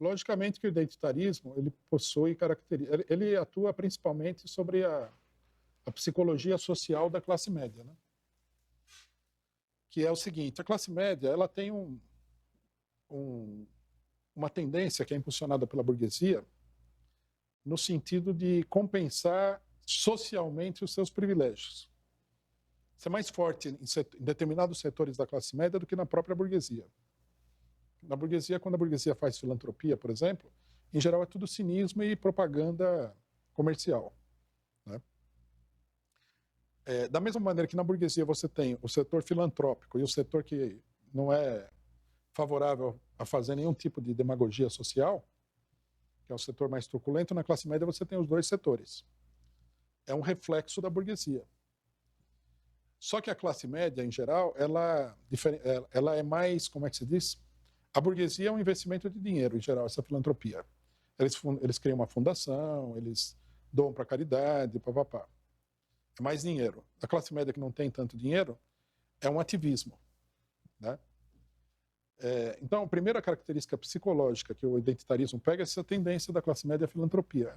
Logicamente que o identitarismo, ele possui características, ele atua principalmente sobre a psicologia social da classe média, né? Que é o seguinte: a classe média, ela tem uma tendência que é impulsionada pela burguesia no sentido de compensar socialmente os seus privilégios. Ser mais forte em determinados setores da classe média do que na própria burguesia. Na burguesia, quando a burguesia faz filantropia, por exemplo, em geral é tudo cinismo e propaganda comercial, né? Da mesma maneira que na burguesia você tem o setor filantrópico e o setor que não é favorável a fazer nenhum tipo de demagogia social, que é o setor mais truculento, na classe média você tem os dois setores. É um reflexo da burguesia. Só que a classe média, em geral, ela é mais, como é que se diz? A burguesia é um investimento de dinheiro, em geral, essa filantropia. Eles criam uma fundação, eles doam para caridade, papapá. É mais dinheiro. A classe média que não tem tanto dinheiro é um ativismo, né? Então, a primeira característica psicológica que o identitarismo pega é essa tendência da classe média à filantropia.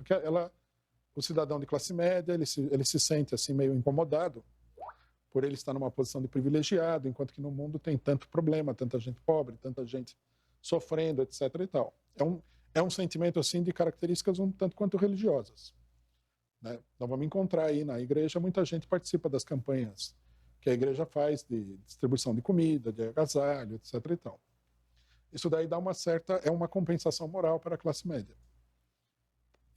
O cidadão de classe média, ele se sente assim meio incomodado por ele estar numa posição de privilegiado, enquanto que no mundo tem tanto problema, tanta gente pobre, tanta gente sofrendo, etc. e tal. É um sentimento assim de características um tanto quanto religiosas, né? Nós vamos encontrar aí na igreja, muita gente participa das campanhas que a igreja faz de distribuição de comida, de agasalho, etc. e tal. Isso daí dá uma compensação moral para a classe média.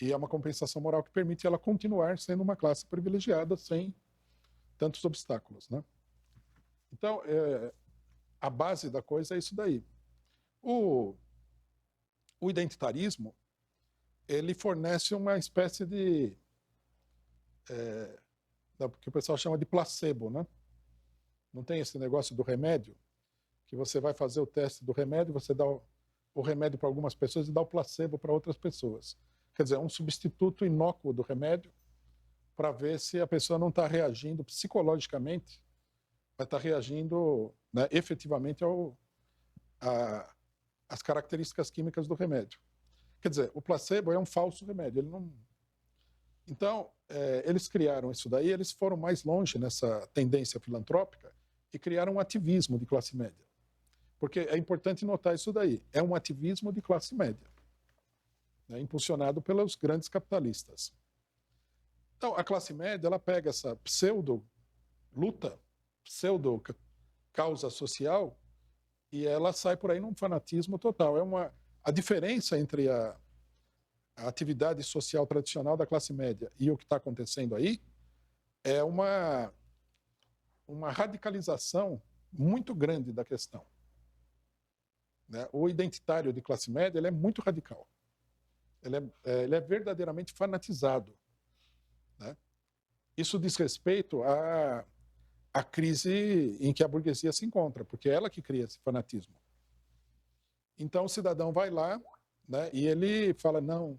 E é uma compensação moral que permite ela continuar sendo uma classe privilegiada sem tantos obstáculos, né? Então, a base da coisa é isso daí. O identitarismo, ele fornece uma espécie de que o pessoal chama de placebo, né? Não tem esse negócio do remédio, que você vai fazer o teste do remédio, você dá o remédio para algumas pessoas e dá o placebo para outras pessoas. Quer dizer, é um substituto inócuo do remédio para ver se a pessoa não está reagindo psicologicamente, vai estar reagindo, né, efetivamente às características químicas do remédio. Quer dizer, o placebo é um falso remédio. Ele não... Então, eles criaram isso daí, eles foram mais longe nessa tendência filantrópica e criaram um ativismo de classe média. Porque é importante notar isso daí. É um ativismo de classe média, né, impulsionado pelos grandes capitalistas. Então, a classe média, ela pega essa pseudo-luta, pseudo-causa social, e ela sai por aí num fanatismo total. A diferença entre a atividade social tradicional da classe média e o que está acontecendo aí é uma radicalização muito grande da questão, né? O identitário de classe média, ele é muito radical. Ele é verdadeiramente fanatizado, né? Isso diz respeito à crise em que a burguesia se encontra, porque é ela que cria esse fanatismo. Então o cidadão vai lá, né, e ele fala, não,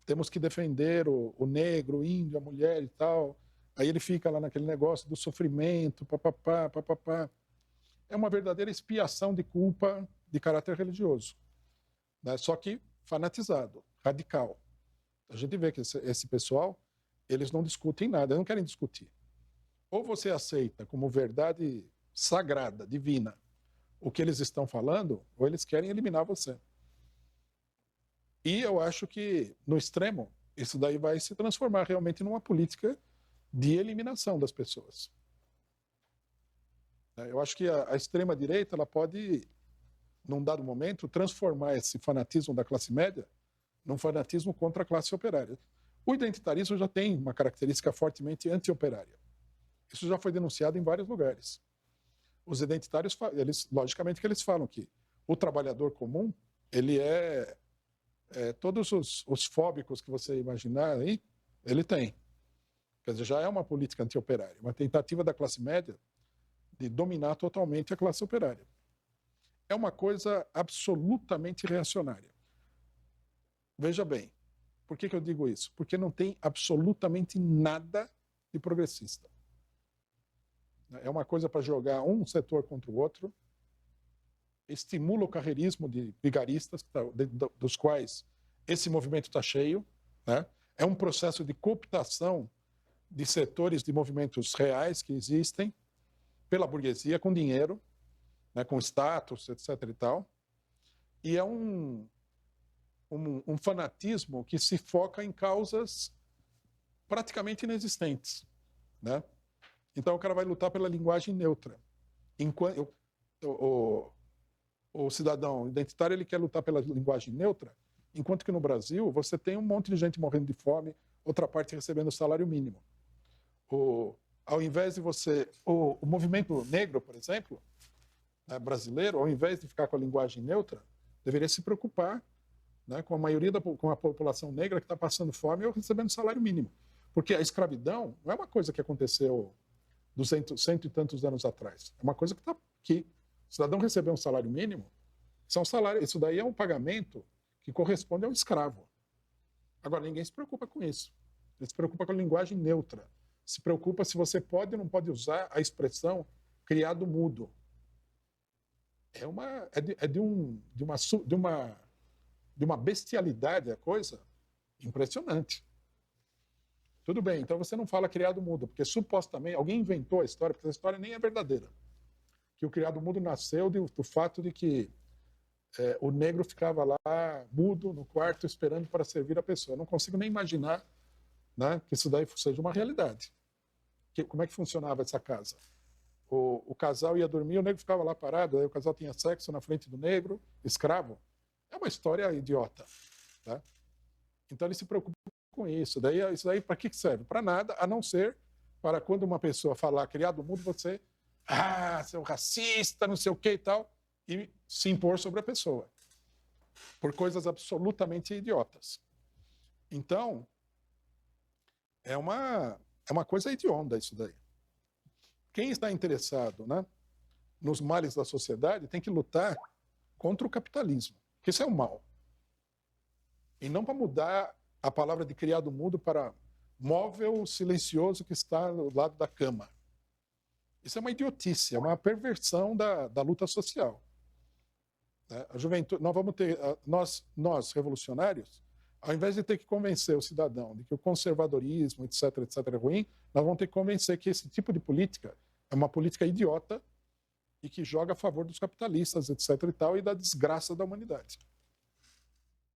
temos que defender o negro, o índio, a mulher e tal. Aí ele fica lá naquele negócio do sofrimento, papapá, papapá. É uma verdadeira expiação de culpa de caráter religioso, né? Só que fanatizado, radical. A gente vê que esse pessoal, eles não discutem nada, eles não querem discutir. Ou você aceita como verdade sagrada, divina, o que eles estão falando, ou eles querem eliminar você. E eu acho que, no extremo, isso daí vai se transformar realmente numa política de eliminação das pessoas. Eu acho que a extrema-direita, ela pode, num dado momento, transformar esse fanatismo da classe média num fanatismo contra a classe operária. O identitarismo já tem uma característica fortemente anti-operária. Isso já foi denunciado em vários lugares. Os identitários, logicamente que eles falam que o trabalhador comum, ele todos os fóbicos que você imaginar aí, ele tem. Quer dizer, já é uma política anti-operária, uma tentativa da classe média de dominar totalmente a classe operária. É uma coisa absolutamente reacionária. Veja bem, por que eu digo isso? Porque não tem absolutamente nada de progressista. É uma coisa para jogar um setor contra o outro, estimula o carreirismo de vigaristas, dos quais esse movimento está cheio, né? É um processo de cooptação de setores de movimentos reais que existem pela burguesia, com dinheiro, né, com status, etc. e tal. E é um fanatismo que se foca em causas praticamente inexistentes, né? Então o cara vai lutar pela linguagem neutra. Enquanto o cidadão identitário ele quer lutar pela linguagem neutra, enquanto que no Brasil você tem um monte de gente morrendo de fome, outra parte recebendo salário mínimo. Ao invés de você... O movimento negro, por exemplo, né, brasileiro, ao invés de ficar com a linguagem neutra, deveria se preocupar, né, com a maioria com a população negra que está passando fome ou recebendo salário mínimo. Porque a escravidão não é uma coisa que aconteceu 100 e tantos anos atrás. É uma coisa que está aqui. O cidadão recebeu um salário mínimo, isso daí é um pagamento que corresponde ao escravo. Agora, ninguém se preocupa com isso. Ele se preocupa com a linguagem neutra. Se preocupa se você pode ou não pode usar a expressão criado mudo. De uma bestialidade a coisa impressionante. Tudo bem, então você não fala criado mudo, porque supostamente alguém inventou a história, porque essa história nem é verdadeira. Que o criado mudo nasceu do fato de que o negro ficava lá mudo no quarto esperando para servir a pessoa. Eu não consigo nem imaginar, né, que isso daí seja uma realidade. Como é que funcionava essa casa? O casal ia dormir, o negro ficava lá parado, aí o casal tinha sexo na frente do negro, escravo. É uma história idiota. Tá? Então ele se preocupa com isso. Isso daí para que serve? Para nada, a não ser para quando uma pessoa falar criado mudo, você, seu racista, não sei o que e tal, e se impor sobre a pessoa. Por coisas absolutamente idiotas. Então, é uma coisa hedionda isso daí. Quem está interessado, né, nos males da sociedade tem que lutar contra o capitalismo, que isso é um mal. E não para mudar a palavra de criado mudo para móvel silencioso que está do lado da cama. Isso é uma idiotice, é uma perversão da luta social. A juventude, nós revolucionários, ao invés de ter que convencer o cidadão de que o conservadorismo, etc., é ruim, nós vamos ter que convencer que esse tipo de política é uma política idiota e que joga a favor dos capitalistas, etc., e da desgraça da humanidade.